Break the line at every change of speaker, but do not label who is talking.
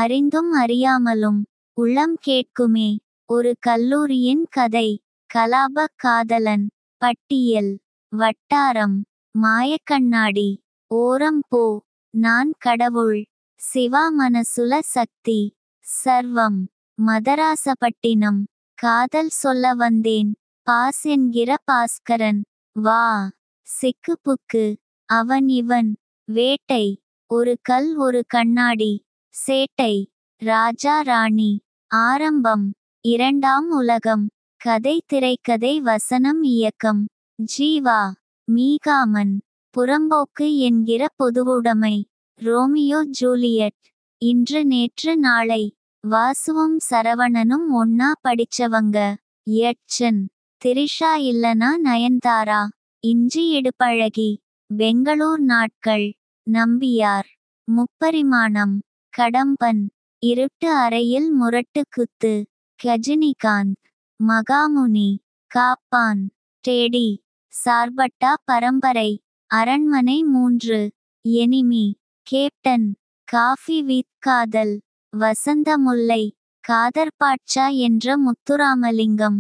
அறிந்தும் அறியாமலும் உளம் கேட்குமே. ஒரு கல்லூரியின் கதை. கலாப காதலன். பட்டியல். வட்டாரம். மாயக்கண்ணாடி. ஓரம் போ. நான் கடவுள். சிவா மனசுல சக்தி. சர்வம். மதராசப்பட்டினம். காதல் சொல்ல வந்தேன். பாஸ் என்கிற பாஸ்கரன். வா. சிக்கு புக்கு. அவன் இவன். வேட்டை. ஒரு கல் ஒரு கண்ணாடி. சேட்டை. ராஜா ராணி. ஆரம்பம். இரண்டாம் உலகம். கதை திரைக்கதை வசனம் இயக்கம். ஜீவா. மீகாமன். புறம்போக்கு என்கிற பொதுவுடைமை. Romeo Juliet. இன்று நேற்று நாளை. வாசுவும் சரவணனும் ஒன்னா படிச்சவங்க. யட்சன். திரிஷா இல்லனா நயன்தாரா. இஞ்சி இடுப்பழகி. பெங்களூர் நாட்கள். நம்பியார். முப்பரிமாணம். கடம்பன். இருட்டு அறையில் முரட்டு குத்து. ரஜினிகாந்த். மகாமுனி. காப்பான். டேடி. சார்பட்டா பரம்பரை. அரண்மனை 3. எனிமி. கேப்டன். காஃபி வித் காதல். வசந்த முல்லை. காதர்பாட்சா என்ற முத்துராமலிங்கம்.